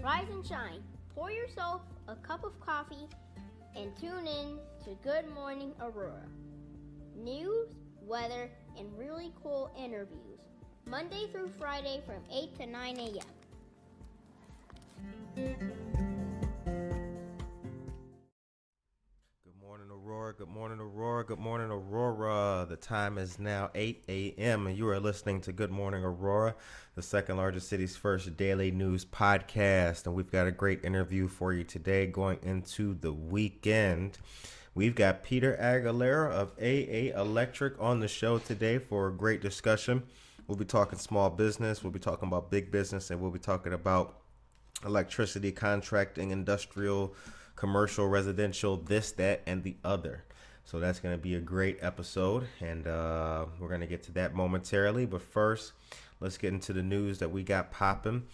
Rise and shine. Pour yourself a cup of coffee and tune in to Good Morning Aurora. News, weather, and really cool interviews. Monday through Friday from 8 to 9 a.m. Good morning, Aurora. Good morning, Aurora. Good morning, Aurora. The time is now 8 a.m. and you are listening to Good Morning Aurora, the second largest city's first daily news podcast. And we've got a great interview for you today going into the weekend. We've got Peter Aguilera of AA Electric on the show today for a great discussion. We'll be talking small business, we'll be talking about big business, and we'll be talking about electricity, contracting, industrial, commercial, residential, this, that, and the other. So that's going to be a great episode, and we're going to get to that momentarily. But first, let's get into the news that we got popping.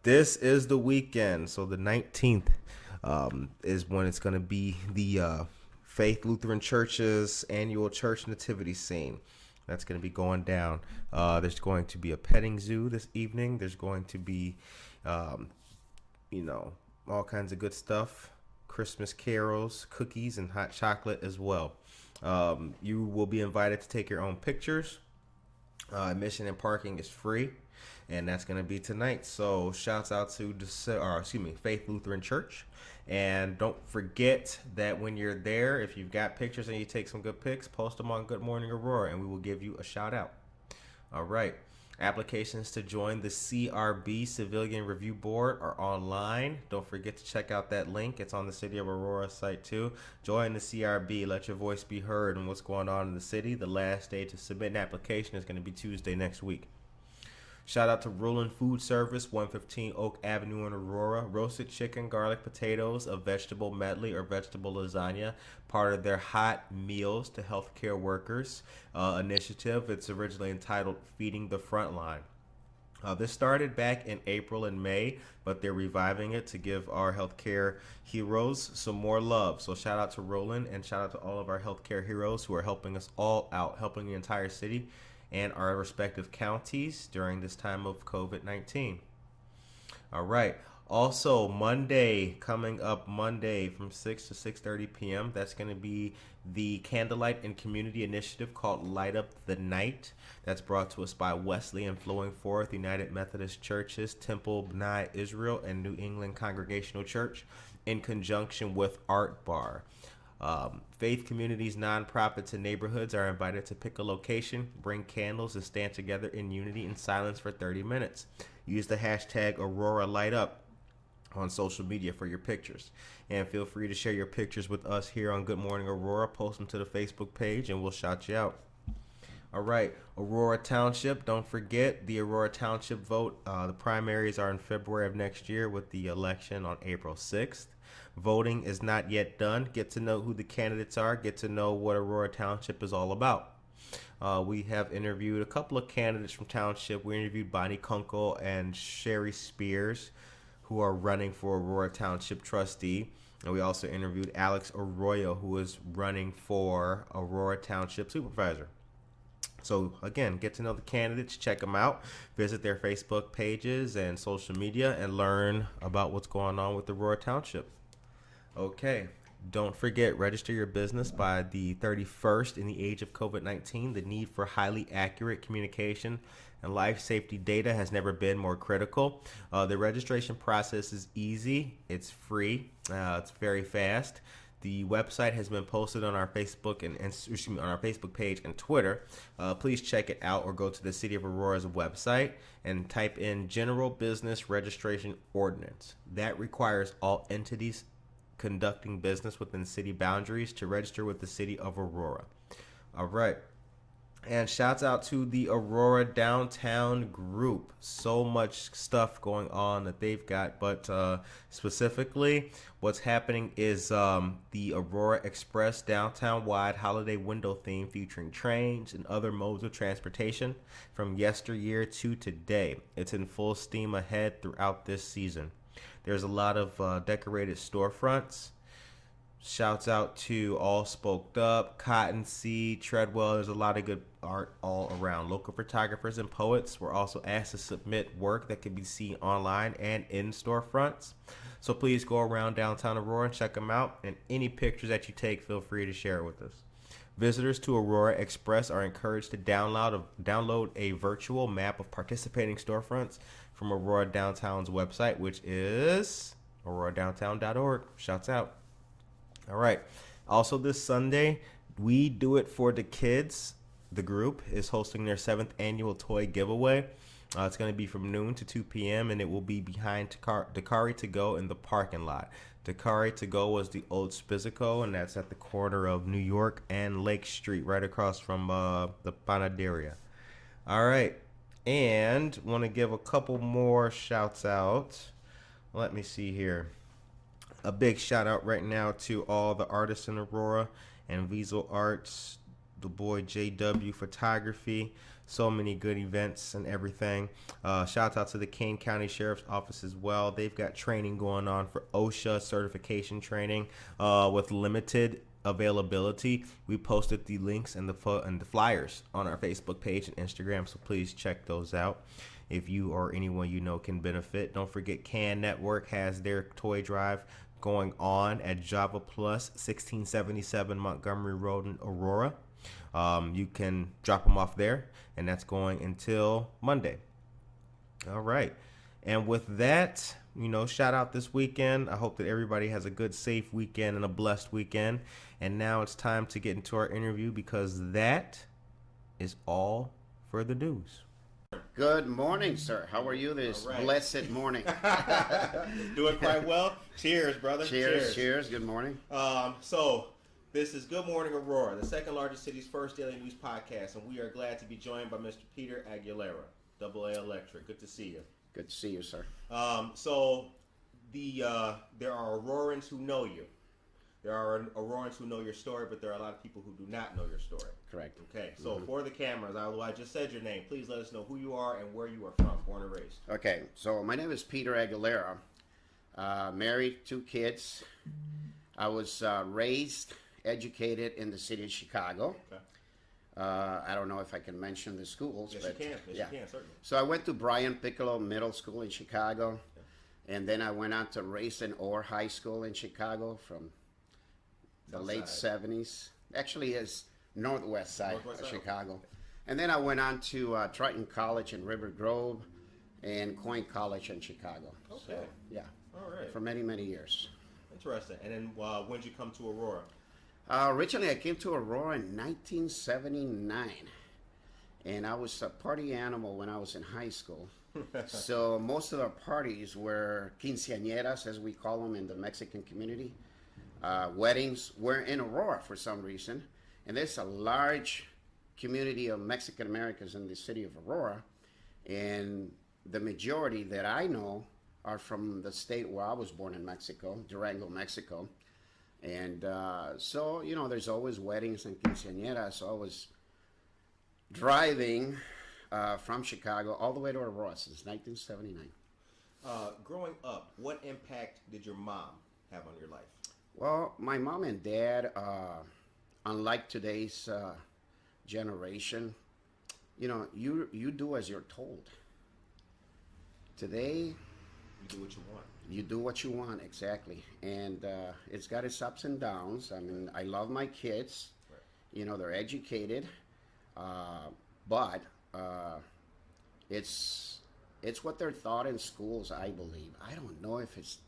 This is the weekend, so the 19th is when it's going to be the Faith Lutheran Church's annual church nativity scene. That's going to be going down. There's going to be a petting zoo this evening. There's going to be, all kinds of good stuff. Christmas carols, cookies, and hot chocolate as well. You will be invited to take your own pictures. Admission and parking is free, and that's going to be tonight. So shouts out to Faith Lutheran Church. And don't forget that when you're there, if you've got pictures and you take some good pics, post them on Good Morning Aurora, and we will give you a shout out. All right. Applications to join the CRB Civilian Review Board are online. Don't forget to check out that link. It's on the City of Aurora site too. Join the CRB. Let your voice be heard on what's going on in the city. The last day to submit an application is going to be Tuesday next week. Shout out to Roland Food Service, 115 Oak Avenue in Aurora. Roasted chicken, garlic potatoes, a vegetable medley or vegetable lasagna, part of their hot meals to healthcare workers initiative. It's originally entitled Feeding the Frontline. This started back in April and May, but they're reviving it to give our healthcare heroes some more love. So shout out to Roland and shout out to all of our healthcare heroes who are helping us all out, helping the entire city and our respective counties during this time of COVID-19. All right. Also, coming up Monday from 6 to 6:30 p.m., that's going to be the Candlelight and Community Initiative called Light Up the Night. That's brought to us by Wesley and Flowing Forth United Methodist Churches, Temple B'nai Israel, and New England Congregational Church in conjunction with Art Bar. Faith communities, nonprofits, and neighborhoods are invited to pick a location, bring candles, and stand together in unity and silence for 30 minutes. Use the hashtag AuroraLightUp on social media for your pictures. And feel free to share your pictures with us here on Good Morning Aurora. Post them to the Facebook page and we'll shout you out. All right, Aurora Township. Don't forget the Aurora Township vote. The primaries are in February of next year with the election on April 6th. Voting is not yet done. Get to know who the candidates are. Get to know what Aurora Township is all about. We have interviewed a couple of candidates from Township. We interviewed Bonnie Kunkel and Sherry Spears, who are running for Aurora Township trustee. And we also interviewed Alex Arroyo, who is running for Aurora Township supervisor. So, again, get to know the candidates, check them out, visit their Facebook pages and social media, and learn about what's going on with Aurora Township. Okay, don't forget, register your business by the 31st. In the age of COVID-19, the need for highly accurate communication and life safety data has never been more critical. The registration process is easy. It's free. It's very fast. The website has been posted on our Facebook on our Facebook page and Twitter. Please check it out or go to the City of Aurora's website and type in General Business Registration Ordinance. That requires all entities conducting business within city boundaries to register with the City of Aurora. All right. And shouts out to the Aurora Downtown Group. So much stuff going on that they've got, but specifically what's happening is the Aurora Express downtown-wide holiday window theme featuring trains and other modes of transportation from yesteryear to today. It's in full steam ahead throughout this season. There's a lot of decorated storefronts, Shouts out to All Spoked Up, Cottonseed, Treadwell. There's a lot of good art all around. Local photographers and poets were also asked to submit work that can be seen online and in storefronts. So please go around downtown Aurora and check them out. And any pictures that you take, feel free to share with us. Visitors to Aurora Express are encouraged to download a virtual map of participating storefronts from Aurora Downtown's website, which is auroradowntown.org. Shouts out. All right. Also this Sunday, We Do It for the Kids. The group is hosting their 7th annual toy giveaway. It's going to be from noon to 2 p.m. and it will be behind Dakari To Go in the parking lot. Dakari To Go was the old Spizzico, and that's at the corner of New York and Lake Street, right across from the Panaderia. All right. And want to give a couple more shouts out. Let me see here. A big shout out right now to all the artists in Aurora and Visual Arts, the boy JW Photography, so many good events and everything. Shout out to the Kane County Sheriff's Office as well. They've got training going on for OSHA certification training with limited availability. We posted the links and the flyers on our Facebook page and Instagram, so please check those out. If you or anyone you know can benefit, don't forget Can Network has their toy drive going on at Java Plus, 1677 Montgomery Road in Aurora. You can drop them off there, and that's going until Monday. All right. And with that, shout out this weekend. I hope that everybody has a good, safe weekend and a blessed weekend. And now it's time to get into our interview because that is all for the news. Good morning, sir. How are you this blessed morning? Doing quite well. Cheers, brother. Cheers. Good morning. So this is Good Morning Aurora, the second largest city's first daily news podcast, and we are glad to be joined by Mr. Peter Aguilera, AA Electric. Good to see you. Good to see you, sir. So there are Aurorans who know you. There are Aurorans who know your story, but there are a lot of people who do not know your story. Correct. Okay, so for the cameras, although I just said your name, please let us know who you are and where you are from, born and raised. Okay, so my name is Peter Aguilera. Married, 2 kids. I was raised, educated in the city of Chicago. Okay. I don't know if I can mention the schools. Yes, but you can. You can, certainly. So I went to Brian Piccolo Middle School in Chicago, and then I went on to Raisin Orr High School in Chicago from the late 70s. Actually, it's northwest side of Chicago. Okay. And then I went on to Triton College in River Grove and Coyne College in Chicago. Okay. So, yeah. All right. For many, many years. Interesting. And then when did you come to Aurora? Originally, I came to Aurora in 1979. And I was a party animal when I was in high school. So most of our parties were quinceañeras, as we call them in the Mexican community. Weddings were in Aurora for some reason. And there's a large community of Mexican Americans in the city of Aurora. And the majority that I know are from the state where I was born in Mexico, Durango, Mexico. And so, there's always weddings and quinceañeras. So I was driving from Chicago all the way to Aurora since 1979. Growing up, what impact did your mom have on your life? Well, my mom and dad, unlike today's generation, you do as you're told. Today, you do what you want. You do what you want, exactly. And it's got its ups and downs. I mean, I love my kids. Right. They're educated. But it's what they're taught in schools, I believe. I don't know if it's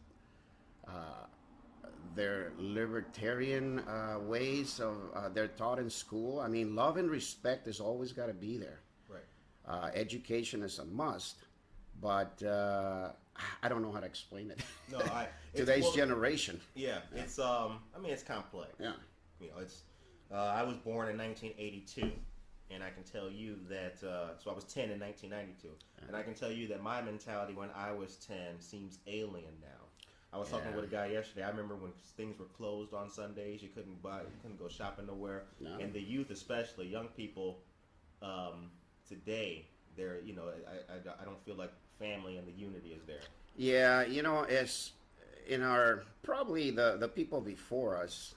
their libertarian ways of they're taught in school. I mean, love and respect has always got to be there. Right. Education is a must, but I don't know how to explain it. No, today's generation. Yeah, it's it's complex. Yeah, it's. I was born in 1982. And I can tell you that, so I was 10 in 1992. And I can tell you that my mentality when I was 10 seems alien now. I was talking with a guy yesterday. I remember when things were closed on Sundays. You couldn't go shopping nowhere. No. And the youth, especially young people, today, they're, I don't feel like family and the unity is there. Yeah, in our probably the people before us,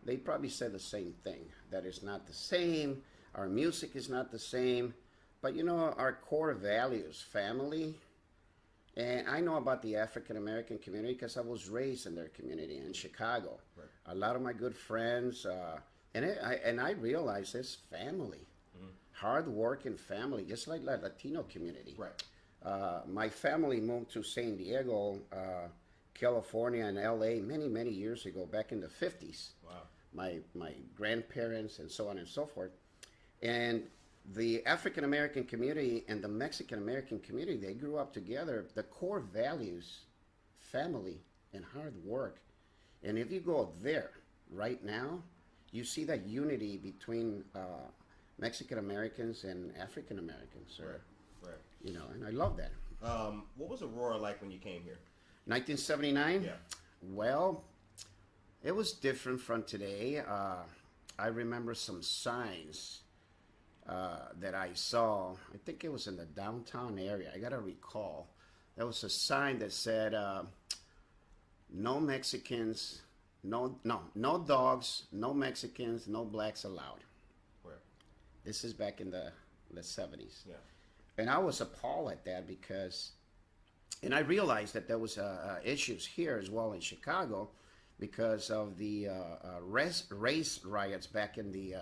they probably said the same thing, that it's not the same, our music is not the same, but you know, our core values, family, and I know about the African American community because I was raised in their community in Chicago. Right. A lot of my good friends, and I realized this family, hard working family, just like the Latino community. Right. My family moved to San Diego, California, and LA many years ago, back in the 50s. Wow. My grandparents and so on and so forth. And the African American community and the Mexican American community, they grew up together. The core values, family and hard work. And if you go there right now, you see that unity between Mexican Americans and African Americans. Right. You know, and I love that. What was Aurora like when you came here? 1979? Yeah. Well, it was different from today. I remember some signs that I saw. I think it was in the downtown area. I gotta recall. There was a sign that said, "No Mexicans, no dogs, no Mexicans, no blacks allowed." Where? This is back in the 70s. Yeah. And I was appalled at that because, and I realized that there was issues here as well in Chicago because of the race riots back in the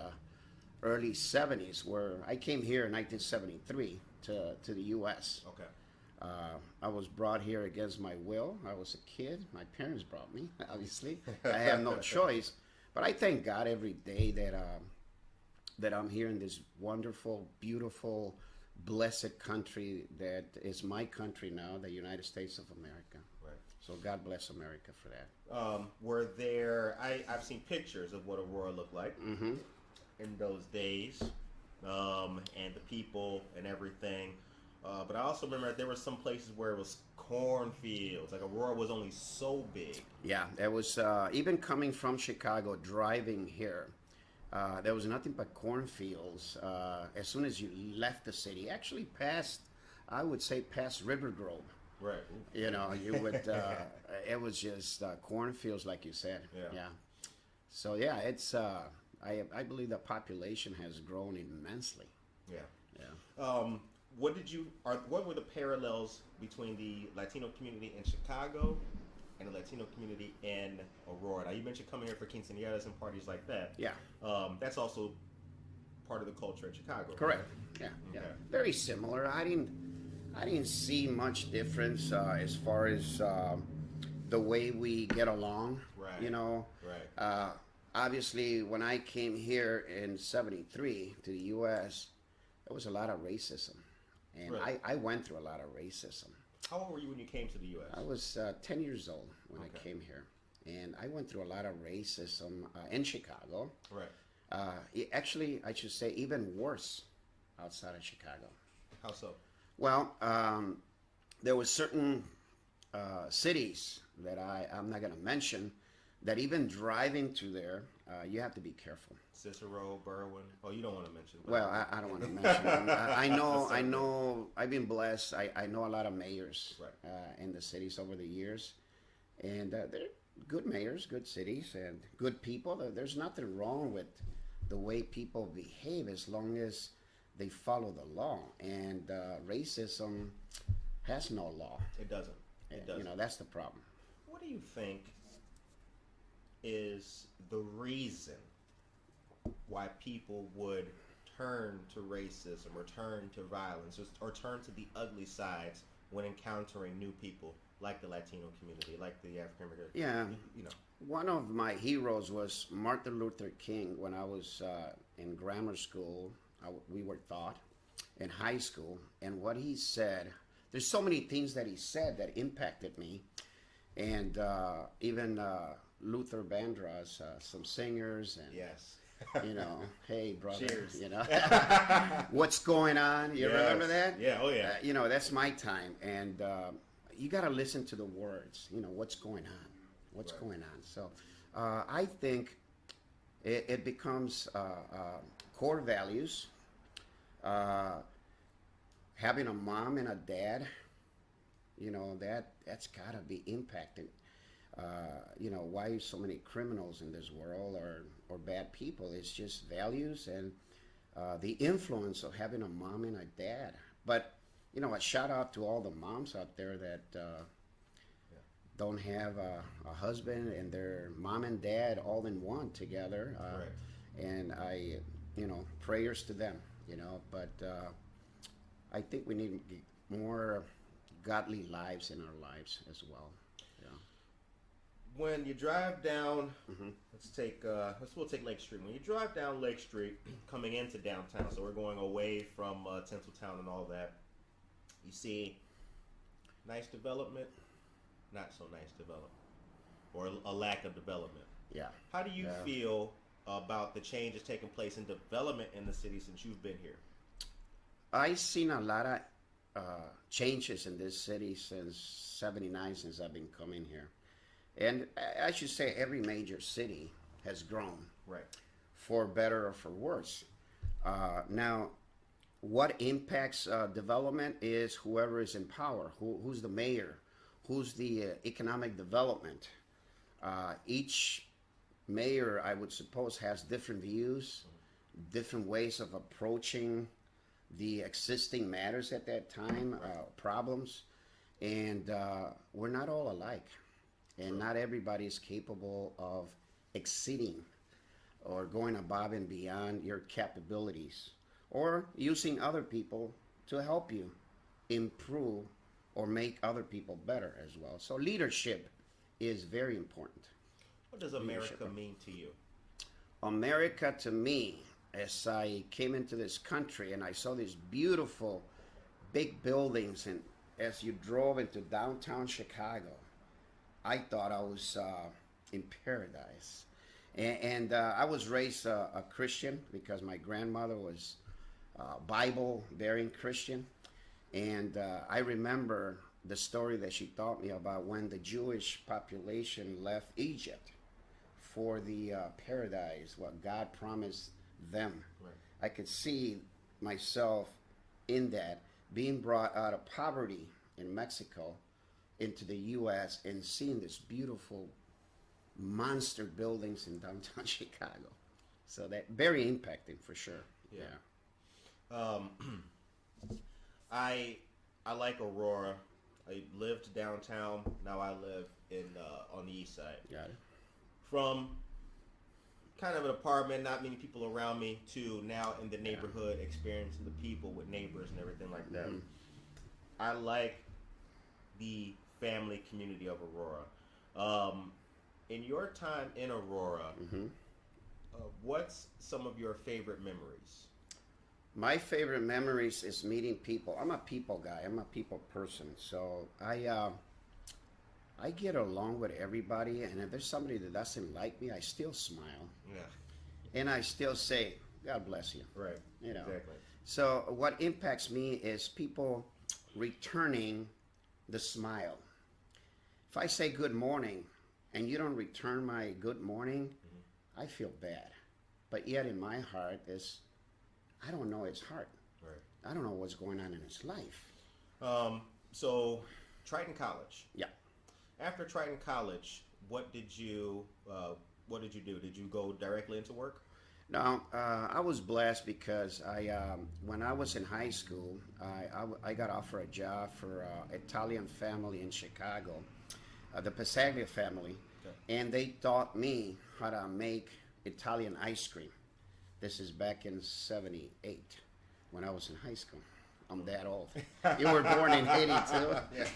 early 70s, where I came here in 1973 to the U.S. Okay. I was brought here against my will. I was a kid. My parents brought me, obviously. I have no choice. But I thank God every day that I'm here in this wonderful, beautiful, blessed country that is my country now, the United States of America. Right. So God bless America for that. Were there? I've seen pictures of what Aurora looked like in those days, and the people and everything. But I also remember there were some places where it was cornfields. Like Aurora was only so big. Yeah, there was even coming from Chicago, driving here. There was nothing but cornfields. As soon as you left the city, actually past, I would say past River Grove. Right. You know, you would. It was just cornfields, like you said. Yeah. So yeah, it's. I believe the population has grown immensely. Yeah. Yeah. What were the parallels between the Latino community in Chicago and the Latino community in Aurora? Now, you mentioned coming here for quinceañeras and parties like that. Yeah. That's also part of the culture in Chicago. Correct. Right? Yeah. Okay. Very similar. I didn't see much difference as far as the way we get along. Right. You know. Right. Obviously, when I came here in '73 to the U.S., there was a lot of racism, and Right. I went through a lot of racism. How old were you when you came to the U.S.? I was 10 years old when I came here, and I went through a lot of racism in Chicago. Right. Actually, I should say even worse outside of Chicago. How so? Well, there were certain cities that I'm not going to mention that even driving to there, you have to be careful. Cicero, Berwyn. Oh, you don't want to mention. Well, I don't want to mention them. I know. I've been blessed. I know a lot of mayors Right. In the cities over the years, and they're good mayors, good cities, and good people. There's nothing wrong with the way people behave as long as they follow the law. And racism has no law. It doesn't. It doesn't. You know, that's the problem. What do you think is the reason why people would turn to racism or turn to violence or turn to the ugly sides when encountering new people like the Latino community, like the African American? Yeah. You know. One of my heroes was Martin Luther King. When I was in grammar school, we were taught in high school, and what he said, there's so many things that he said that impacted me, and even Luther Vandross, some singers, and Yes. you know, hey brother, Cheers. you know, what's going on? You remember that? Yeah. Oh yeah. You know, that's my time, and you got to listen to the words. You know, what's going on? What's Right. going on? So, I think it becomes core values. Having a mom and a dad, you know, that's got to be impacting. why so many criminals in this world or bad people. It's just values and the influence of having a mom and a dad. But a shout out to all the moms out there that don't have a husband and their mom and dad all in one together. And prayers to them. But I think we need more godly lives in our lives as well. When you drive down, we'll take Lake Street. When you drive down Lake Street, coming into downtown, so we're going away from Tinseltown and all that, you see nice development, not so nice development, or a lack of development. Yeah. How do you feel about the changes taking place in development in the city since you've been here? I've seen a lot of changes in this city since '79, since I've been coming here. And I should say every major city has grown, right, for better or for worse. Now, what impacts development is whoever is in power, who's the mayor, who's the economic development. Each mayor, I would suppose, has different views, different ways of approaching the existing matters at that time, problems, and we're not all alike. And not everybody is capable of exceeding or going above and beyond your capabilities, or using other people to help you improve or make other people better as well. So leadership is very important. What does America mean to you? America to me, as I came into this country and I saw these beautiful big buildings, and as you drove into downtown Chicago, I thought I was in paradise. And I was raised a Christian because my grandmother was Bible-bearing Christian. And I remember the story that she taught me about when the Jewish population left Egypt for the paradise, what God promised them. Right. I could see myself in that, being brought out of poverty in Mexico into the U.S. and seeing this beautiful monster buildings in downtown Chicago. So that very impacting for sure. Yeah. I like Aurora. I lived downtown. Now I live in on the east side. Got it. From kind of an apartment, not many people around me, to now in the neighborhood, experiencing the people with neighbors and everything like that. I like the family community of Aurora. In your time in Aurora, what's some of your favorite memories? My favorite memories is meeting people. I'm a people guy. I'm a people person. So I get along with everybody, and if there's somebody that doesn't like me, I still smile. Yeah. And I still say, God bless you. Right. Exactly. So what impacts me is people returning the smile. If I say good morning and you don't return my good morning, I feel bad. But yet in my heart is, I don't know his heart. Right. I don't know what's going on in his life. So Triton College. Yeah. After Triton College, what did you do? Did you go directly into work? No, I was blessed because when I was in high school, I got offered a job for an Italian family in Chicago, the Pasaglia family, and they taught me how to make Italian ice cream. This is back in '78 when I was in high school. I'm that old. You were born in '82. Yeah.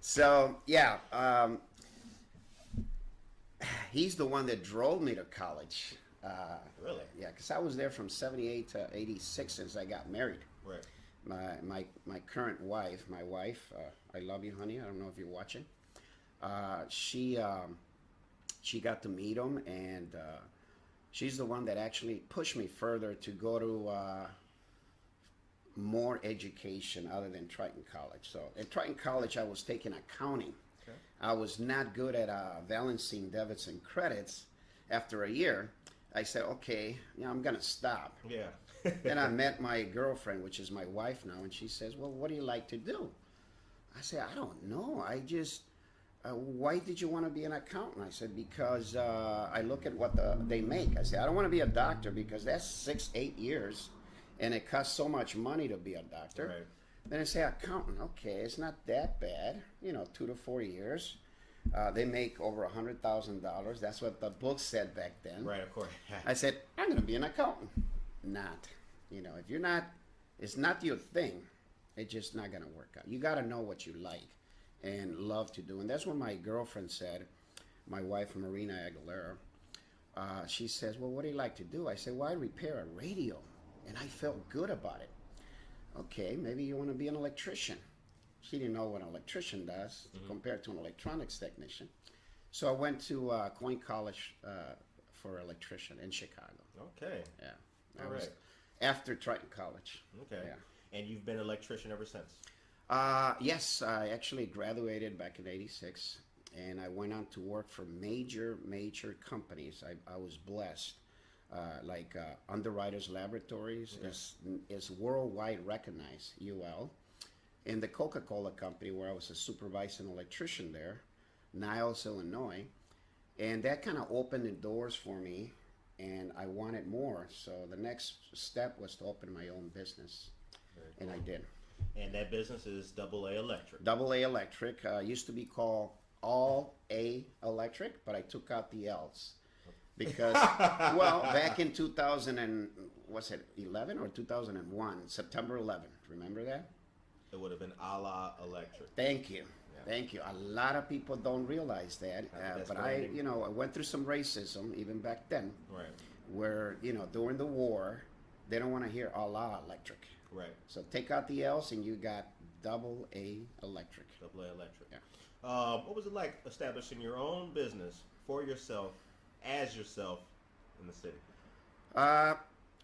So, yeah, he's the one that drove me to college. Really? Yeah, because I was there from '78 to '86 since I got married. Right. My current wife, I love you, honey. I don't know if you're watching. She got to meet him, and she's the one that actually pushed me further to go to more education other than Triton College. So at Triton College, I was taking accounting. Okay. I was not good at balancing debits and credits. After a year, I said, okay, I'm going to stop. Yeah. Then I met my girlfriend, which is my wife now, and she says, well, what do you like to do? I said, I don't know. I just why did you want to be an accountant? I said, because I look at what they make. I said, I don't want to be a doctor because that's 6-8 years, and it costs so much money to be a doctor. Right. Then I say, accountant, okay, it's not that bad, 2 to 4 years. They make over $100,000. That's what the book said back then. Right, of course. I said, I'm going to be an accountant. Not. If you're not, it's not your thing. It's just not going to work out. You got to know what you like and love to do. And that's what my girlfriend said, my wife, Marina Aguilera. She says, well, what do you like to do? I said, well, I repair a radio. And I felt good about it. Okay, maybe you want to be an electrician. She didn't know what an electrician does compared to an electronics technician. So I went to Coin College for electrician in Chicago. Okay. Yeah. All right. After Triton College. Okay. Yeah. And you've been an electrician ever since? Yes, I actually graduated back in '86, and I went on to work for major companies. I was blessed. Like Underwriters Laboratories is worldwide recognized, UL. And the Coca-Cola company, where I was a supervising electrician there, Niles, Illinois. And that kind of opened the doors for me, and I wanted more. So the next step was to open my own business, and I did. And that business is AA Electric. AA Electric used to be called All A Electric, but I took out the L's. Because, well, back in 2011 or 2001, September 11th, remember that? It would have been Allah Electric. Thank you. Yeah. Thank you. A lot of people don't realize that. But I went through some racism even back then. Right. Where, during the war, they don't want to hear Allah Electric. Right. So take out the L's and you got AA Electric. AA Electric. Yeah. What was it like establishing your own business for yourself, as yourself, in the city?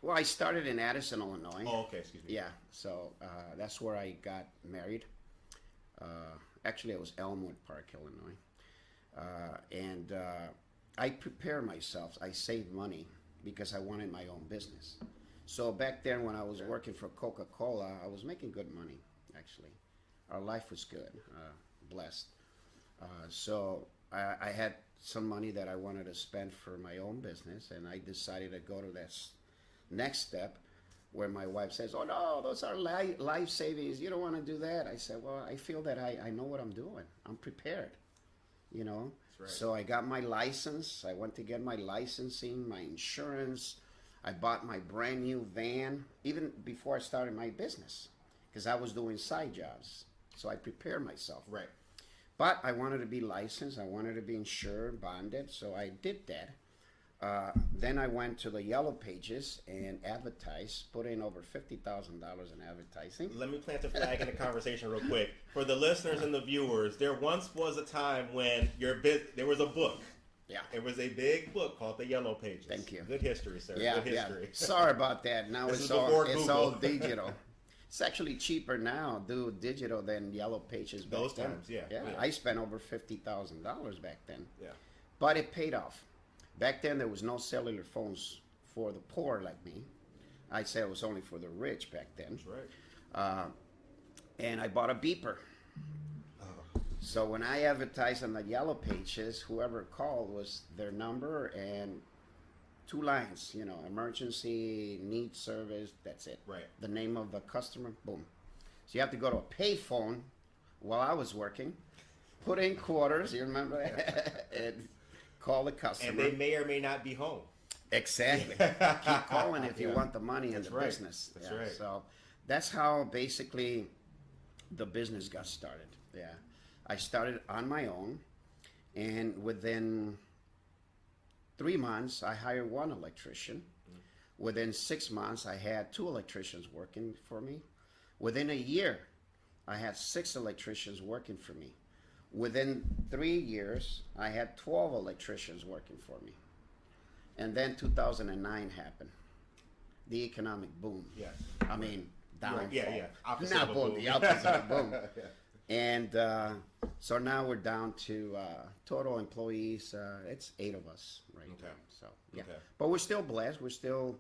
Well, I started in Addison, Illinois. Oh, okay, excuse me. Yeah, so that's where I got married. Actually, it was Elmwood Park, Illinois. And I prepared myself. I saved money because I wanted my own business. So back then when I was working for Coca-Cola, I was making good money, actually. Our life was good, blessed. So I had some money that I wanted to spend for my own business, and I decided to go to this next step where my wife says, oh no, those are life savings, you don't want to do that. I said, well, I feel that I know what I'm doing. I'm prepared, That's right. So I got my license. I went to get my licensing, my insurance. I bought my brand new van even before I started my business because I was doing side jobs. So I prepared myself. Right. But I wanted to be licensed. I wanted to be insured, bonded. So I did that. Then I went to the Yellow Pages and advertised, put in over $50,000 in advertising. Let me plant a flag in the conversation real quick. For the listeners and the viewers, there once was a time when there was a book. Yeah. It was a big book called The Yellow Pages. Thank you. Good history, sir. Yeah, Good history. yeah. Sorry about that. Now This it's is before all Google. digital. It's actually cheaper now do digital than Yellow Pages back Those then. times, yeah. I spent over $50,000 back then. Yeah. But it paid off. Back then there was no cellular phones for the poor like me. I say it was only for the rich back then. That's right. And I bought a beeper. So when I advertised on the Yellow Pages, whoever called was their number and 2 lines, emergency, need service, that's it. Right. The name of the customer, boom. So you have to go to a pay phone while I was working, put in quarters, you remember that? And call the customer. And they may or may not be home. Exactly. Keep calling if you want the money in the right. business. That's Yeah. right. So that's how basically the business got started. Yeah. I started on my own, and within 3 months, I hired 1 electrician. Within 6 months, I had 2 electricians working for me. Within a year, I had 6 electricians working for me. Within 3 years, I had 12 electricians working for me. And then 2009 happened. The economic boom. Yes. I mean, downfall. Yeah. Opposite Not of a boom, boom. the opposite of boom. Yeah. And so now we're down to total employees. It's 8 of us right Okay. now. So yeah, Okay. but we're still blessed. We're still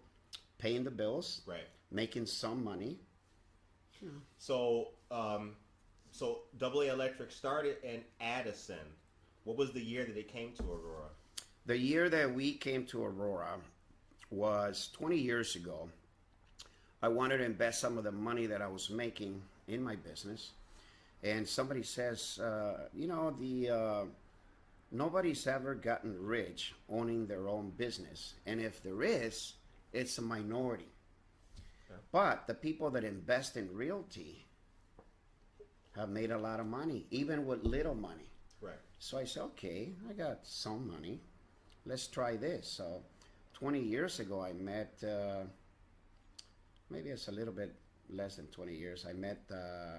paying the bills, Right. making some money. So, AA Electric started in Addison. What was the year that they came to Aurora? The year that we came to Aurora was 20 years ago. I wanted to invest some of the money that I was making in my business. And somebody says, nobody's ever gotten rich owning their own business. And if there is, it's a minority. Yeah. But the people that invest in realty have made a lot of money, even with little money. Right. So I said, okay, I got some money. Let's try this. So 20 years ago, I met, maybe it's a little bit less than 20 years, I met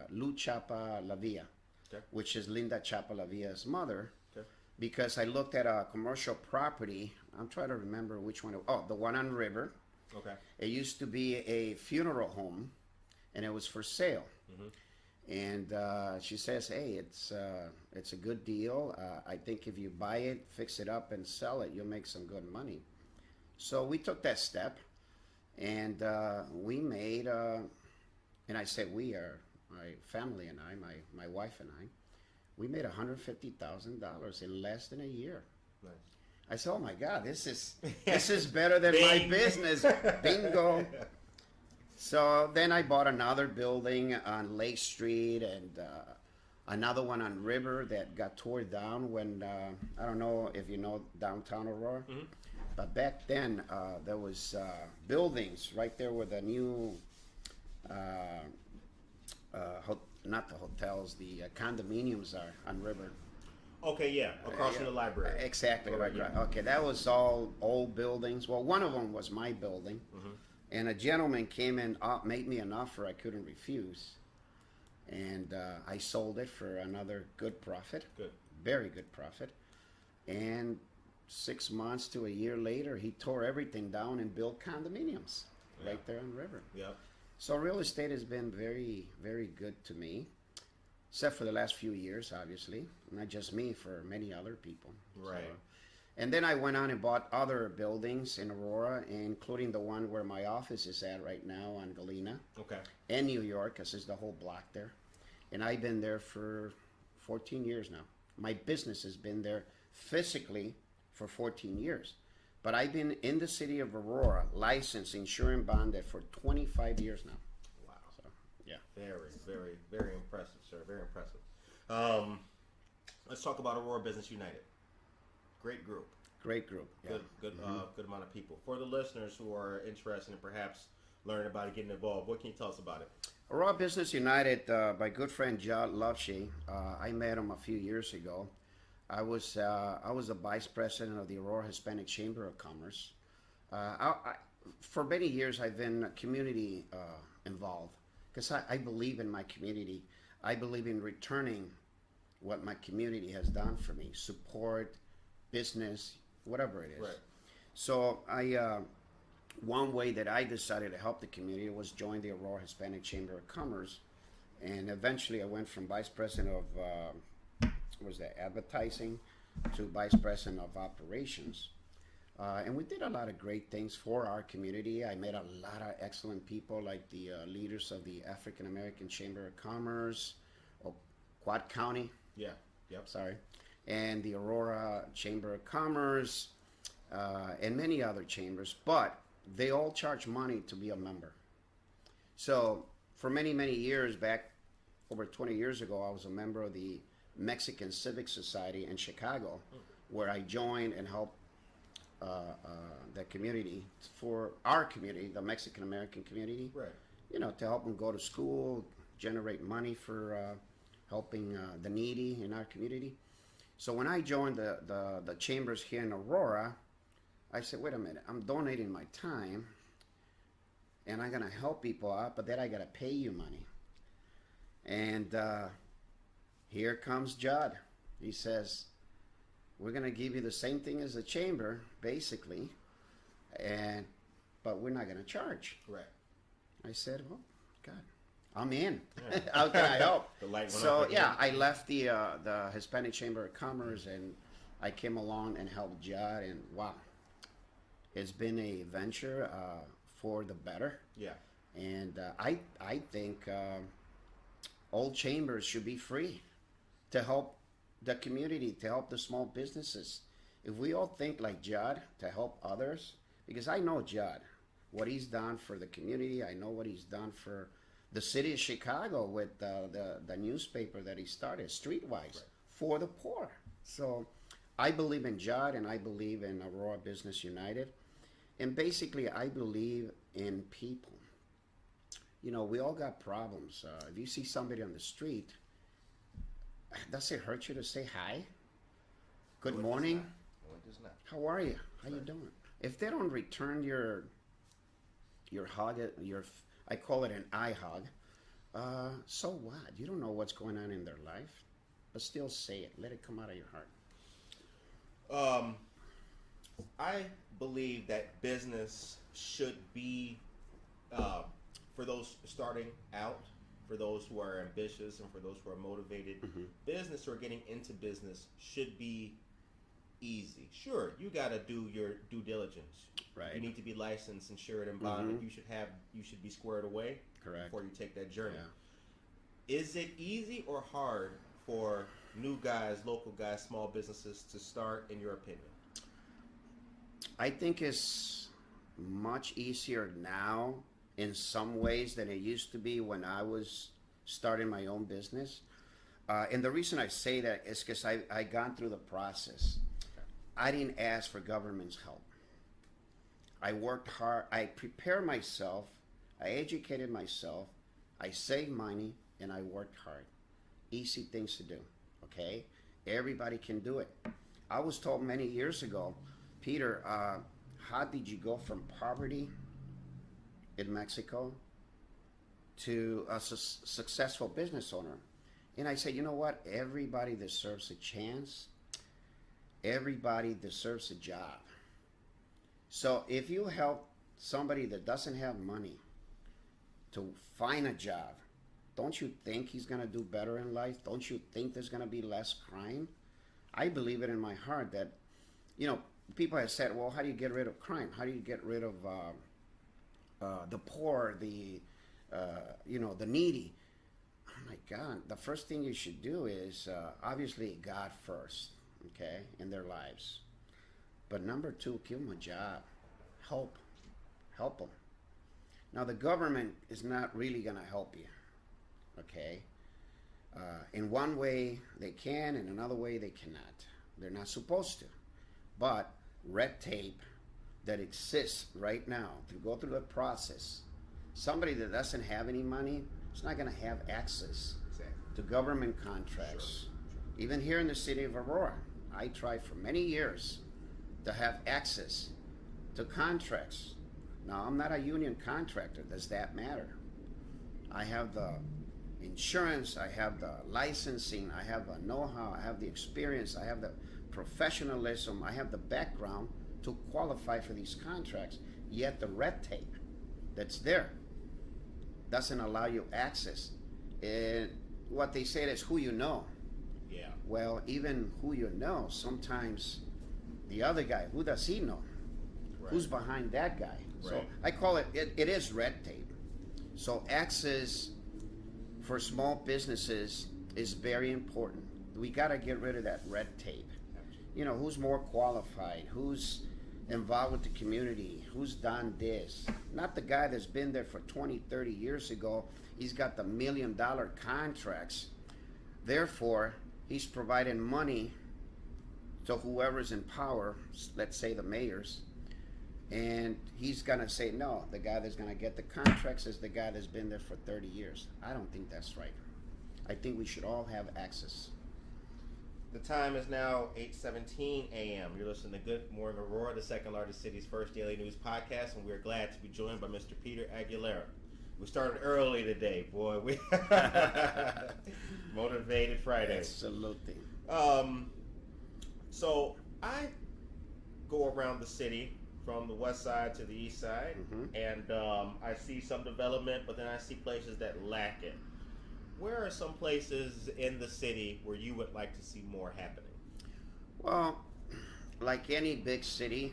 Lu Chapa Lavia, okay, which is Linda Chapa Lavia's mother, okay, because I looked at a commercial property. I'm trying to remember which one. Oh, the one on River. Okay. It used to be a funeral home, and it was for sale. Mm-hmm. And she says, hey, it's a good deal. I think if you buy it, fix it up, and sell it, you'll make some good money. So we took that step, and we made, and I say we are, my family and I, my wife and I, we made $150,000 in less than a year. Nice. I said, oh my God, this is better than my business. Bingo. So then I bought another building on Lake Street and another one on River that got torn down when, I don't know if you know downtown Aurora, mm-hmm, but back then there was buildings right there where the new, not the hotels, the condominiums are on River. Okay, yeah, across from the library. Exactly, right. Okay, that was all old buildings. Well, one of them was my building. Mm-hmm. And a gentleman came in, made me an offer I couldn't refuse. And I sold it for another good profit. Good. Very good profit. And 6 months to a year later, he tore everything down and built condominiums right there on River. Yeah. So real estate has been very, very good to me. Except for the last few years, obviously. Not just me, for many other people. Right. So, and then I went on and bought other buildings in Aurora, including the one where my office is at right now on Galena. Okay. And New York, because there's the whole block there. And I've been there for 14 years now. My business has been there physically for 14 years. But I've been in the city of Aurora, licensed, insured, and bonded for 25 years now. Wow. So, yeah. Very, very, very impressive, sir. Very impressive. Let's talk about Aurora Business United. Great group. Great group. Good, good, mm-hmm, good amount of people. For the listeners who are interested in perhaps learning about it, getting involved, what can you tell us about it? Aurora Business United, my good friend John Loveshay. I met him a few years ago. I was the vice president of the Aurora Hispanic Chamber of Commerce. For many years, I've been community involved because I believe in my community. I believe in returning what my community has done for me, support, business, whatever it is. Right. So one way that I decided to help the community was join the Aurora Hispanic Chamber of Commerce, and eventually I went from vice president of advertising to vice president of operations, and we did a lot of great things for our community. I met a lot of excellent people, like the leaders of the African American Chamber of Commerce, or Quad County. Yeah. Yep. Sorry. And the Aurora Chamber of Commerce, and many other chambers, but they all charge money to be a member. So for many, many years, back over 20 years ago, I was a member of the Mexican Civic Society in Chicago, where I joined and helped the community, for our community, the Mexican American community, right, to help them go to school, generate money for helping the needy in our community. So when I joined the chambers here in Aurora, I said, wait a minute, I'm donating my time and I'm going to help people out, but then I got to pay you money. And here comes Judd. He says, we're going to give you the same thing as the chamber, basically, but we're not going to charge. Right. I said, well, God, I'm in. Yeah. How can I help? The light went so, yeah, I left the Hispanic Chamber of Commerce, and I came along and helped Judd, and wow, it's been a venture for the better. Yeah. And I think all chambers should be free to help the community, to help the small businesses. If we all think like Judd to help others, because I know Judd, what he's done for the community, I know what he's done for the city of Chicago with the newspaper that he started, Streetwise, right, for the poor. So I believe in Judd, and I believe in Aurora Business United. And basically, I believe in people. You know, we all got problems. If you see somebody on the street, does it hurt you to say hi? Good morning. No, it does not. How are you? How you doing? If they don't return your hug, I call it an eye hug, so what? You don't know what's going on in their life, but still say it. Let it come out of your heart. I believe that business should be, for those starting out, for those who are ambitious, and for those who are motivated, business or getting into business should be easy. Sure, you got to do your due diligence. Right. You need to be licensed, insured, and bonded. You should be squared away. Correct. Before you take that journey. Yeah. Is it easy or hard for new guys, local guys, small businesses to start, in your opinion? I think it's much easier now in some ways than it used to be when I was starting my own business. And the reason I say that is because I gone through the process. I didn't ask for government's help. I worked hard. I prepared myself. I educated myself. I saved money, and I worked hard. Easy things to do, okay? Everybody can do it. I was told many years ago, Peter, how did you go from poverty in Mexico to a successful business owner? And I said, you know what? Everybody deserves a chance. Everybody deserves a job. So if you help somebody that doesn't have money to find a job, don't you think he's going to do better in life? Don't you think there's going to be less crime? I believe it in my heart that, you know, people have said, well, how do you get rid of crime? How do you get rid of the poor, the needy? Oh my God, the first thing you should do is obviously God first, okay, in their lives. But number two, give them a job. Help them. Now the government is not really going to help you, okay? In one way they can, in another way they cannot. They're not supposed to. But red tape that exists right now to go through the process, somebody that doesn't have any money is not going to have access to government contracts. Sure. Even here in the city of Aurora, I tried for many years to have access to contracts. Now, I'm not a union contractor. Does that matter? I have the insurance, I have the licensing, I have the know-how, I have the experience, I have the professionalism, I have the background to qualify for these contracts. Yet the red tape that's there doesn't allow you access. And what they say is who you know. Yeah. Well, even who you know, sometimes the other guy, who does he know? Right. Who's behind that guy? Right. So I call it is red tape. So access for small businesses is very important. We got to get rid of that red tape. You know, who's more qualified? Who's involved with the community? Who's done this? Not the guy that's been there for 20, 30 years ago. He's got the $1 million contracts. Therefore, he's providing money to whoever's in power, let's say the mayors, and he's going to say, no, the guy that's going to get the contracts is the guy that's been there for 30 years. I don't think that's right. I think we should all have access. The time is now 8:17 a.m. You're listening to Good Morning Aurora, the second largest city's first daily news podcast, and we're glad to be joined by Mr. Peter Aguilera. We started early today, boy. We motivated Friday. Absolutely. So I go around the city from the west side to the east side, and I see some development, but then I see places that lack it. Where are some places in the city where you would like to see more happening? Well, like any big city,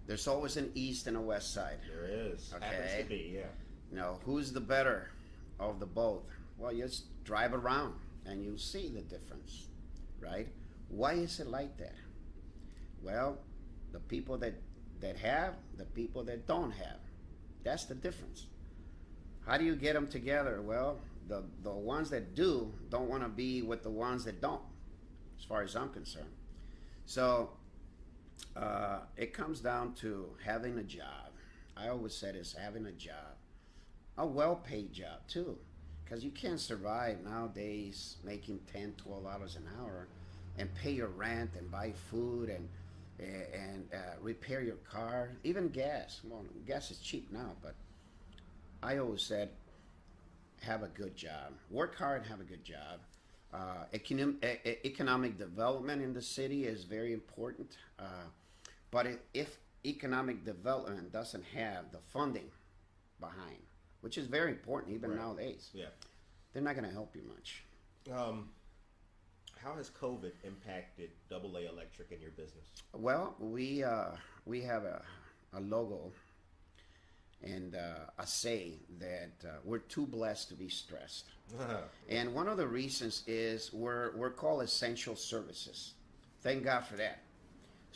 there's always an east and a west side. There is. Okay. Happens to be, yeah. Now, who's the better of the both? Well, you just drive around and you'll see the difference. right? Why is it like that? Well, the people that have, the people that don't have. That's the difference. How do you get them together? Well, the ones that do don't want to be with the ones that don't, as far as I'm concerned. So it comes down to having a job. I always said it's having a job, a well-paid job too, because you can't survive nowadays making $10, $12 an hour and pay your rent and buy food and repair your car, even gas. Well, gas is cheap now, but I always said have a good job, work hard, have a good job. Economic development in the city is very important, but if economic development doesn't have the funding behind, which is very important even nowadays, they're not going to help you much. How has COVID impacted AA Electric in your business? Well, we have a logo and a say that we're too blessed to be stressed. And one of the reasons is we're called essential services. Thank God for that.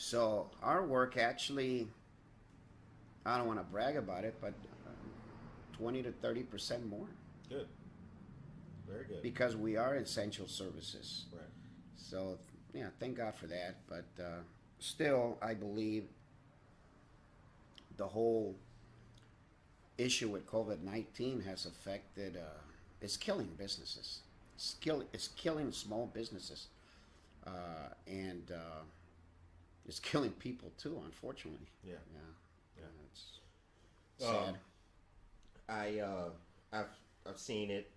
So our work actually, I don't want to brag about it, but 20 to 30% more. Good. Very good. Because we are essential services. Right. So, yeah, thank God for that. But still, I believe the whole issue with COVID-19 has affected, it's killing businesses. It's killing small businesses. And it's killing people too, unfortunately. Yeah. It's sad. I've seen it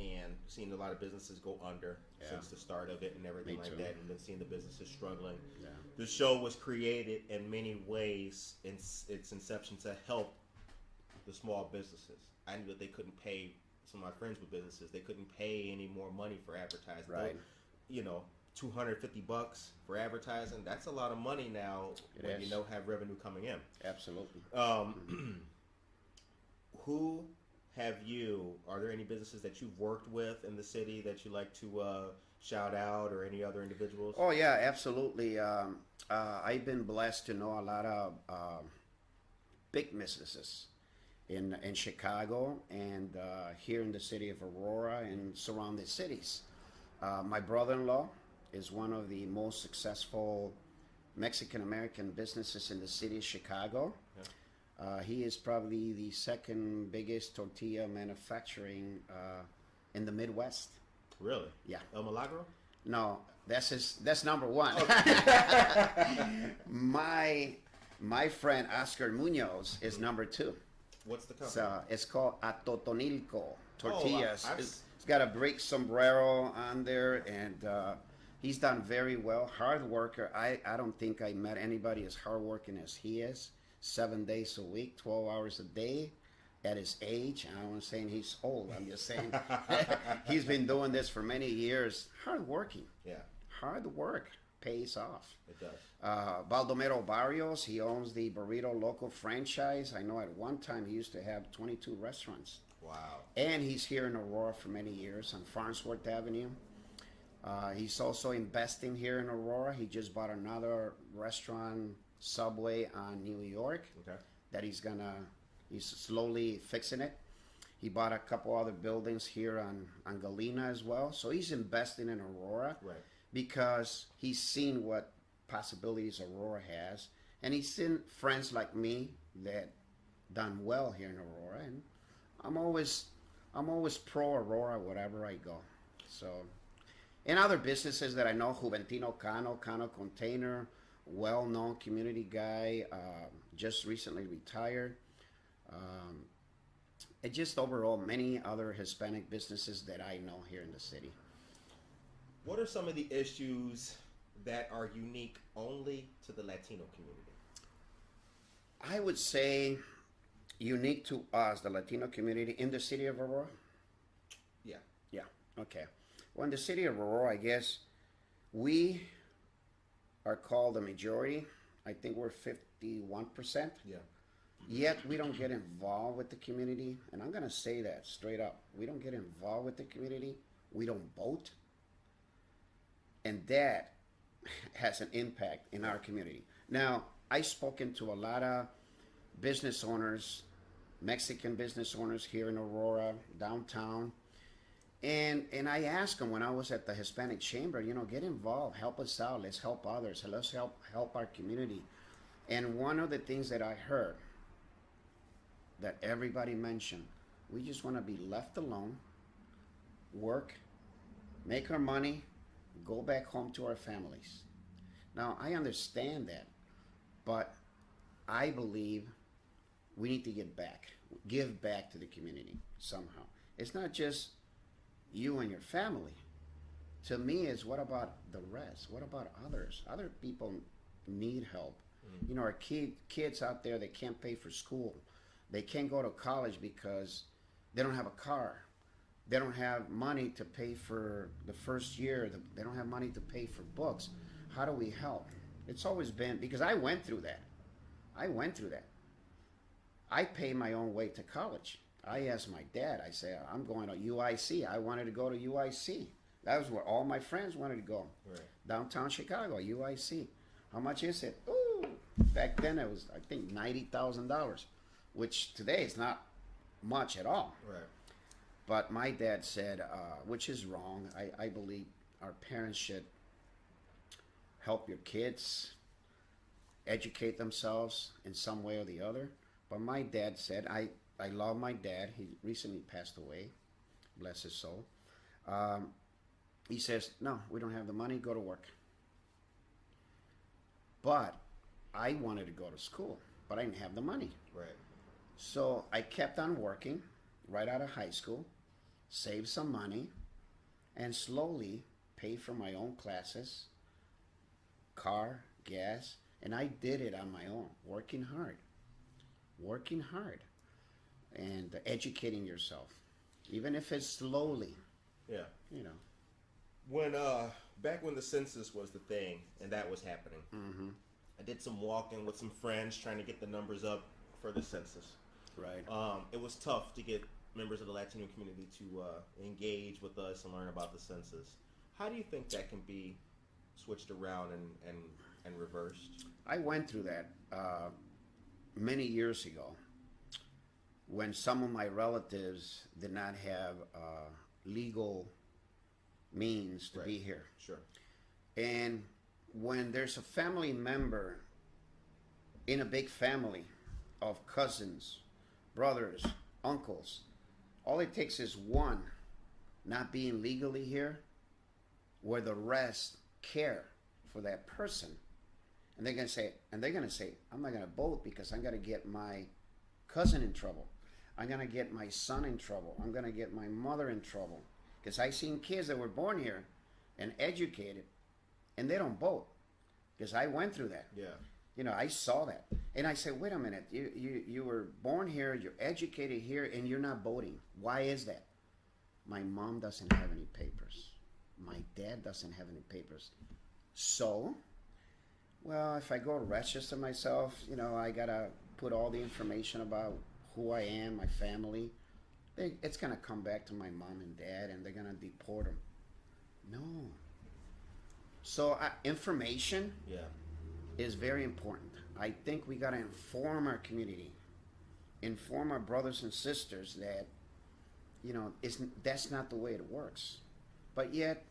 and seen a lot of businesses go under since the start of it and everything like that, and then seeing the businesses struggling. Yeah. The show was created in many ways in its inception to help the small businesses. I knew that they couldn't pay. Some of my friends with businesses, they couldn't pay any more money for advertising. Right. $250 for advertising, that's a lot of money now when you know have revenue coming in. Absolutely. Are there any businesses that you've worked with in the city that you like to shout out, or any other individuals? Oh yeah, absolutely. I've been blessed to know a lot of big businesses in Chicago and here in the city of Aurora and surrounding cities. My brother-in-law is one of the most successful Mexican-American businesses in the city of Chicago. Yeah. He is probably the second biggest tortilla manufacturing in the Midwest. Really? Yeah. El Milagro? No, that's number one. Okay. my friend Oscar Munoz is number two. What's the company? So it's called Atotonilco Tortillas. Oh, it's got a brick sombrero on there, and he's done very well. Hard worker. I don't think I met anybody as hardworking as he is. 7 days a week, 12 hours a day. At his age, I don't saying he's old. I'm just saying he's been doing this for many years. Hard working. Yeah. Hard work pays off. It does. Baldomero Barrios, he owns the Burrito Local franchise. I know at one time he used to have 22 restaurants. Wow. And he's here in Aurora for many years on Farnsworth Avenue. He's also investing here in Aurora. He just bought another restaurant, Subway on New York. Okay. That he's slowly fixing it. He bought a couple other buildings here on Galena as well. So he's investing in Aurora. Right. Because he's seen what possibilities Aurora has. And he's seen friends like me that done well here in Aurora. And I'm always pro Aurora wherever I go. So, and other businesses that I know, Juventino Cano Container, well-known community guy, just recently retired. And just overall, many other Hispanic businesses that I know here in the city. What are some of the issues that are unique only to the Latino community? I would say unique to us, the Latino community in the city of Aurora? Yeah. Yeah, okay. Well, in the city of Aurora, I guess we are called the majority. I think we're 51%. Yeah. Yet we don't get involved with the community. And I'm going to say that straight up. We don't get involved with the community. We don't vote. And that has an impact in our community. Now, I've spoken to a lot of business owners, Mexican business owners here in Aurora, downtown. And I asked them when I was at the Hispanic Chamber, get involved, help us out, let's help others, let's help our community. And one of the things that I heard that everybody mentioned, we just want to be left alone, work, make our money, go back home to our families. Now, I understand that, but I believe we need to give back to the community somehow. It's not just you and your family. To me, it's what about the rest? What about others? Other people need help. Mm-hmm. Our kids out there, they can't pay for school. They can't go to college because they don't have a car. They don't have money to pay for the first year. They don't have money to pay for books. How do we help? It's always been, because I went through that. I paid my own way to college. I asked my dad, I said, I'm going to UIC. I wanted to go to UIC. That was where all my friends wanted to go. Right. Downtown Chicago, UIC. How much is it? Ooh, back then it was, I think, $90,000, which today is not much at all. Right. But my dad said, which is wrong, I believe our parents should help your kids educate themselves in some way or the other. But my dad said, I love my dad. He recently passed away, bless his soul. He says, no, we don't have the money, go to work. But I wanted to go to school, but I didn't have the money. Right. So I kept on working right out of high school, saved some money, and slowly paid for my own classes, car, gas, and I did it on my own, working hard, and educating yourself, even if it's slowly. Yeah. When back when the census was the thing and that was happening, mm-hmm. I did some walking with some friends trying to get the numbers up for the census. Right. It was tough to get members of the Latino community to engage with us and learn about the census. How do you think that can be switched around and reversed? I went through that many years ago when some of my relatives did not have legal means to be here. Sure. And when there's a family member in a big family of cousins, brothers, uncles, all it takes is one not being legally here, where the rest care for that person. And they're gonna say, I'm not gonna vote because I'm gonna get my cousin in trouble. I'm gonna get my son in trouble. I'm gonna get my mother in trouble. Because I seen kids that were born here and educated, and they don't vote. Because I went through that. Yeah. I saw that. And I said, wait a minute, you were born here, you're educated here, and you're not voting. Why is that? My mom doesn't have any papers. My dad doesn't have any papers. So, well, if I go register myself, I gotta put all the information about who I am, my family. It's gonna come back to my mom and dad, and they're gonna deport them. No. So information is very important. I think we gotta inform our community, inform our brothers and sisters that, that's not the way it works. But yet,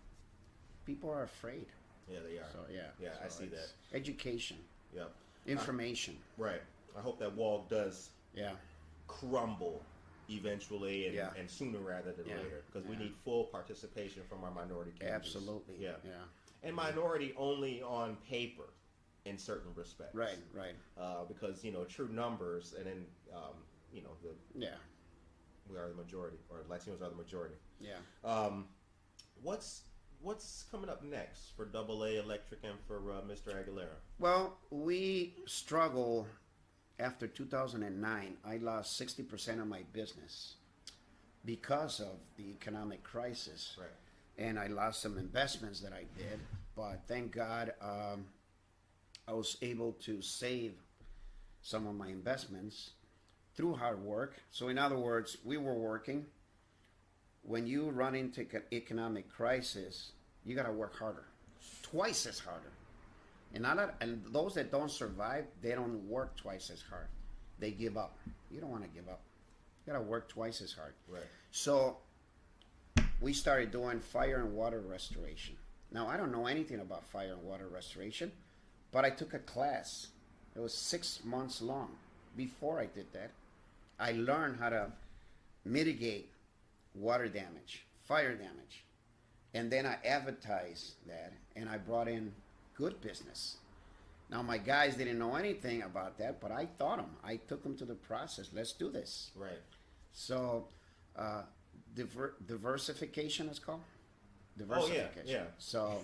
people are afraid. Yeah, they are. So yeah, I see that. Education. Yep. Information. Right. I hope that wall does. Yeah. Crumble eventually and sooner rather than later, because we need full participation from our minority communities. Absolutely. Yeah. And minority only on paper in certain respects. Right. Because true numbers, and then we are the majority, or Latinos are the majority. Yeah. What's coming up next for AA Electric and for Mr. Aguilera? Well, we struggle. After 2009, I lost 60% of my business because of the economic crisis. Right. And I lost some investments that I did. But thank God I was able to save some of my investments through hard work. So in other words, we were working. When you run into economic crisis, you got to work harder. twice as harder. And those that don't survive, they don't work twice as hard. They give up. You don't want to give up. You got to work twice as hard. Right. So we started doing fire and water restoration. Now, I don't know anything about fire and water restoration, but I took a class. It was 6 months long. Before I did that, I learned how to mitigate water damage, fire damage. And then I advertised that, and I brought in good business. Now, my guys didn't know anything about that, but I taught them. I took them to the process. Let's do this. Right. So, diversification is called? Oh, yeah, yeah. So,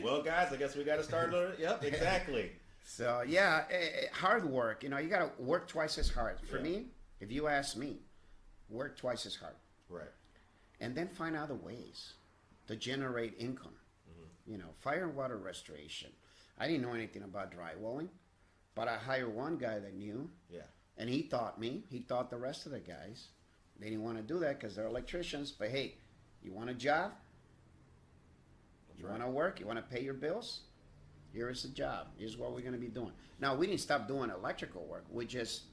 well, guys, I guess we got to start learning. Yep, exactly. So, yeah, hard work. You know, you got to work twice as hard. For me, if you ask me, work twice as hard. Right. And then find other ways to generate income. You know, fire and water restoration. I didn't know anything about drywalling, but I hired one guy that knew. Yeah. And he taught me. He taught the rest of the guys. They didn't want to do that because they're electricians. But hey, you want a job? You want to work? You want to pay your bills? Here is the job. Here's what we're going to be doing. Now, we didn't stop doing electrical work. We just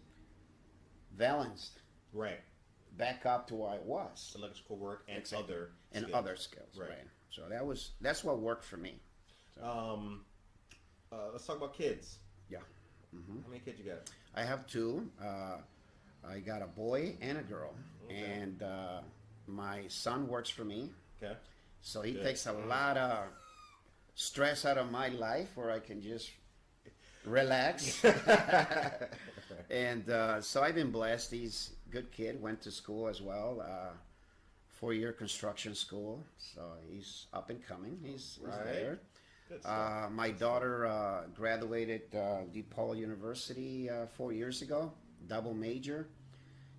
balanced. Right. Back up to what it was. Electrical work and other skills. Right. So that's what worked for me. So. Let's talk about kids. Yeah. Mm-hmm. How many kids you got? I have two. I got a boy and a girl, and my son works for me. Okay. So he takes a lot of stress out of my life, where I can just relax. And so I've been blessed. He's a good kid. Went to school as well. 4-year construction school, so he's up and coming. He's there. My daughter graduated DePaul University 4 years ago, double major,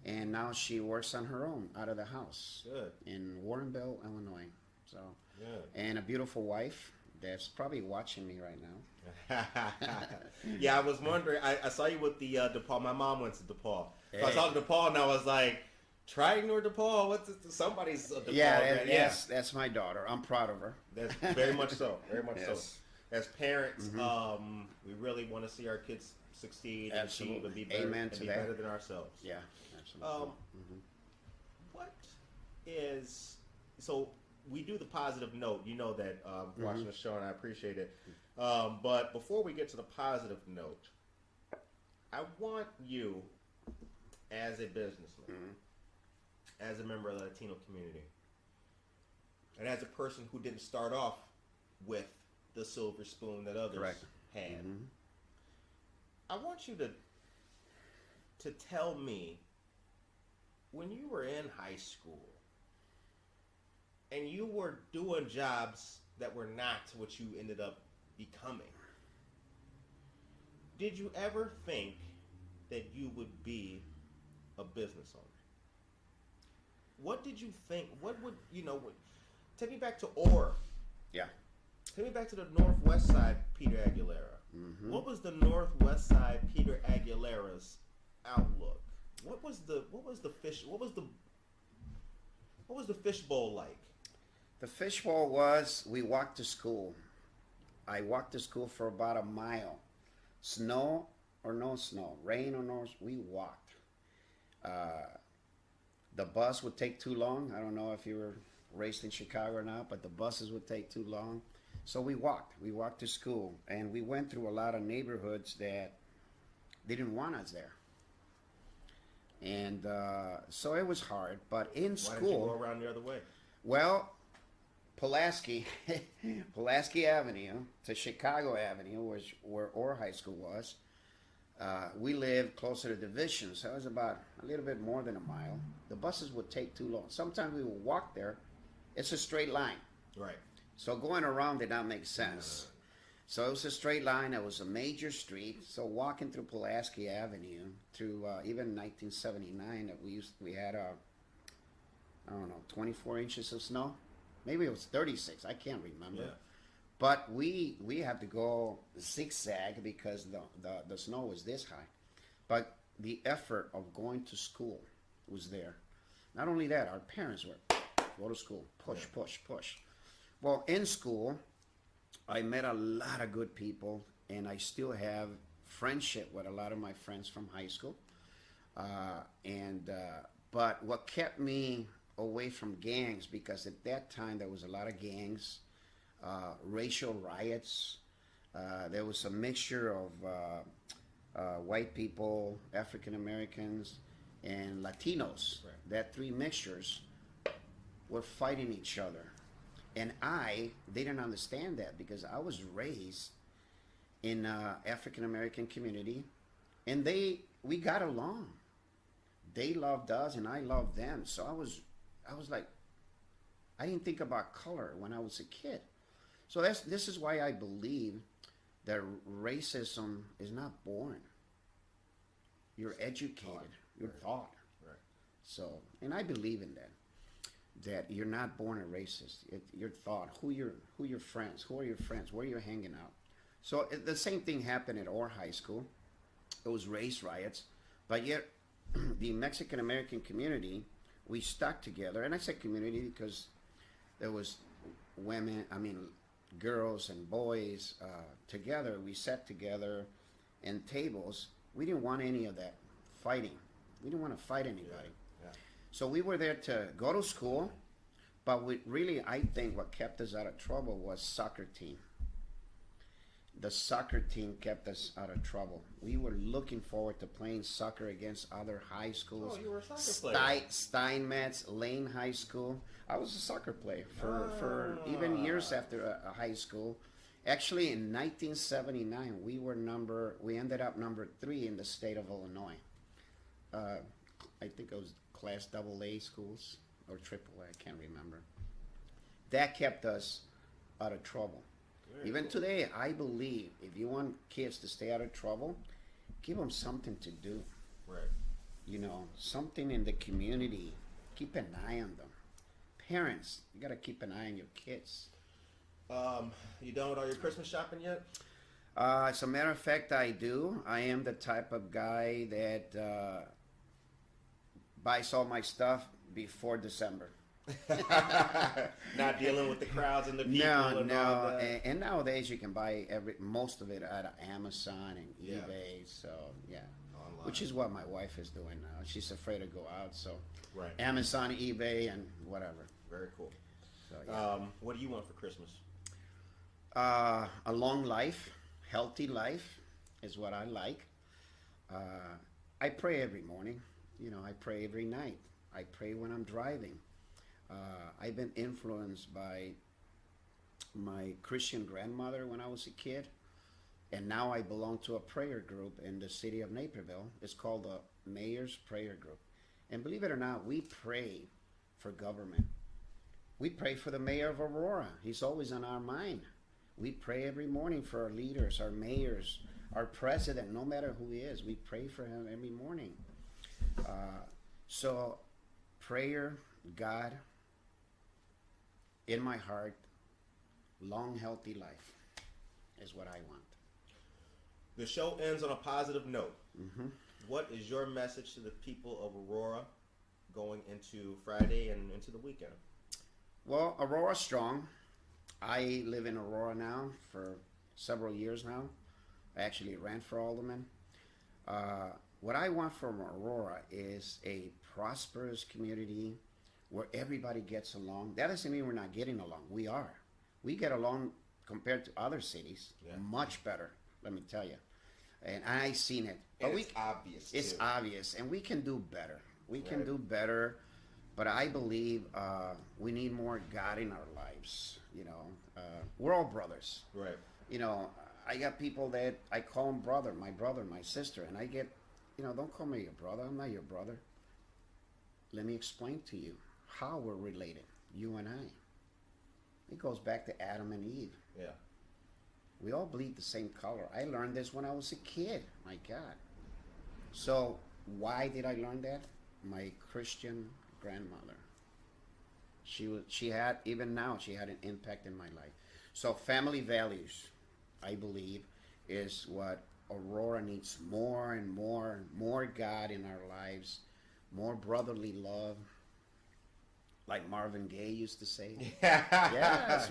and now she works on her own out of the house in Warrenville, Illinois. So, and a beautiful wife that's probably watching me right now. Yeah, I was wondering. I saw you with the DePaul. My mom went to DePaul. So I saw DePaul, and I was like, Triton or DePaul? What's it? Somebody's DePaul. Yes, that's my daughter. I'm proud of her. That's very much so. Very much so. As parents, we really want to see our kids succeed and achieve and be better, better than ourselves. Yeah, absolutely. What is so? We do the positive note. You know that watching the show, and I appreciate it. But before we get to the positive note, I want you, as a businessman, as a member of the Latino community, and as a person who didn't start off with the silver spoon that others had, I want you to tell me, when you were in high school and you were doing jobs that were not what you ended up becoming, did you ever think that you would be a business owner? What did you think? What would, take me back to Orr. Yeah. Take me back to the Northwest Side Peter Aguilera. What was the Northwest Side Peter Aguilera's outlook? What was the fishbowl like? The fishbowl was, we walked to school. I walked to school for about a mile. Snow or no snow, rain or no, we walked. The bus would take too long. I don't know if you were raised in Chicago or not, but the buses would take too long. So we walked. We walked to school, and we went through a lot of neighborhoods that didn't want us there. And so it was hard. But in school, why did you go around the other way? Well, Pulaski Avenue to Chicago Avenue, where Orr High School was. We lived closer to Division, so it was about a little bit more than a mile. The buses would take too long. Sometimes we would walk there. It's a straight line. Right. So going around did not make sense. So it was a straight line. It was a major street. So walking through Pulaski Avenue through even 1979, we had 24 inches of snow. Maybe it was 36. I can't remember. Yeah. But we had to go zigzag because the snow was this high. But the effort of going to school was there. Not only that, our parents were, go to school, push. Well, in school, I met a lot of good people, and I still have friendship with a lot of my friends from high school. But what kept me away from gangs, because at that time there was a lot of gangs, racial riots. There was a mixture of white people, African Americans, and Latinos. Right. That three mixtures were fighting each other. And I didn't understand that because I was raised in African American community, and we got along. They loved us, and I loved them. So I was like, I didn't think about color when I was a kid. So this is why I believe that racism is not born. You're educated. You're taught. Right. So, and I believe in that. That you're not born a racist. You're thought. Who your friends? Who are your friends? Where are you hanging out? So the same thing happened at our high school. It was race riots, but yet the Mexican American community, we stuck together. And I said community because there was women, girls and boys together. We sat together in tables. We didn't want any of that fighting. We didn't want to fight anybody. Yeah. So we were there to go to school, but I think what kept us out of trouble was soccer team. The soccer team kept us out of trouble. We were looking forward to playing soccer against other high schools. Oh, you were a soccer player. Steinmetz, Lane High School. I was a soccer player for even years after high school. Actually, in 1979, we ended up number 3 in the state of Illinois. I think it was class AA schools or AAA, I can't remember. That kept us out of trouble. Very Even cool. today, I believe if you want kids to stay out of trouble, give them something to do. Right. Something in the community. Keep an eye on them. Parents, you got to keep an eye on your kids. You done with all your Christmas shopping yet? As a matter of fact, I do. I am the type of guy that buys all my stuff before December. Not dealing with the crowds and the people. No, and all that. and nowadays you can buy most of it out of Amazon and Yeah. eBay. So yeah, Online. which is what my wife is doing now. She's afraid to go out, so Right. Amazon, eBay, and whatever. Very cool. So yeah. What do you want for Christmas? A long life, healthy life, is what I like. I pray every morning. I pray every night. I pray when I'm driving. I've been influenced by my Christian grandmother when I was a kid, and now I belong to a prayer group in the city of Naperville. It's called the Mayor's Prayer Group. And believe it or not, we pray for government. We pray for the mayor of Aurora. He's always on our mind. We pray every morning for our leaders, our mayors, our president, no matter who he is. We pray for him every morning. So prayer, God, in my heart, long, healthy life is what I want. The show ends on a positive note. Mm-hmm. What is your message to the people of Aurora going into Friday and into the weekend? Well, Aurora's strong. I live in Aurora now for several years now. I actually ran for alderman. What I want from Aurora is a prosperous community where everybody gets along. That doesn't mean we're not getting along. We are. We get along compared to other cities, much better, let me tell you. And I've seen it. But It's obvious. It's too. obvious, and we can do better. We can Right. do better, but I believe we need more God in our lives. We're all brothers. Right. I got people that I call them brother, my sister, and I get, don't call me your brother. I'm not your brother. Let me explain to you how we're related, you and I. It goes back to Adam and Eve. Yeah. We all bleed the same color. I learned this when I was a kid. My God. So why did I learn that? My Christian grandmother. She had, even now, she had an impact in my life. So family values, I believe, is what Aurora needs more and more God in our lives, more brotherly love. like Marvin Gaye used to say. Yeah, Yeah, it's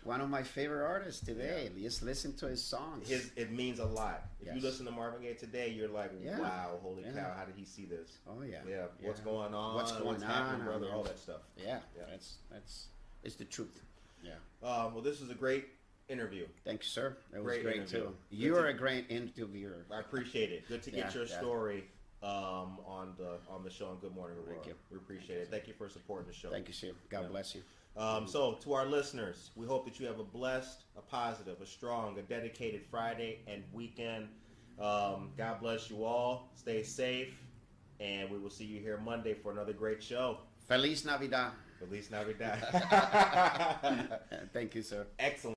one of my favorite artists today. Yeah. Just listen to his songs. It means a lot. If Yes. you listen to Marvin Gaye today, you're like, Yeah. wow, holy Yeah. cow, how did he see this? Oh yeah. Yeah, what's going on? What's going happening, on, brother? man? All that stuff. Yeah, Yeah. that's it's the truth. Yeah. Well, this was a great interview. Thank you, sir. It was Great great interview. too. You are a great interviewer. I appreciate it. Good to get Yeah, your yeah. story on the show on Good Morning Aurora. Thank you. We appreciate it. Thank you for supporting the show. Thank you, sir. God Yeah. bless you. So, to our listeners, we hope that you have a blessed, a positive, a strong, a dedicated Friday and weekend. God bless you all. Stay safe, and we will see you here Monday for another great show. Feliz Navidad. Feliz Navidad. Thank you, sir. Excellent.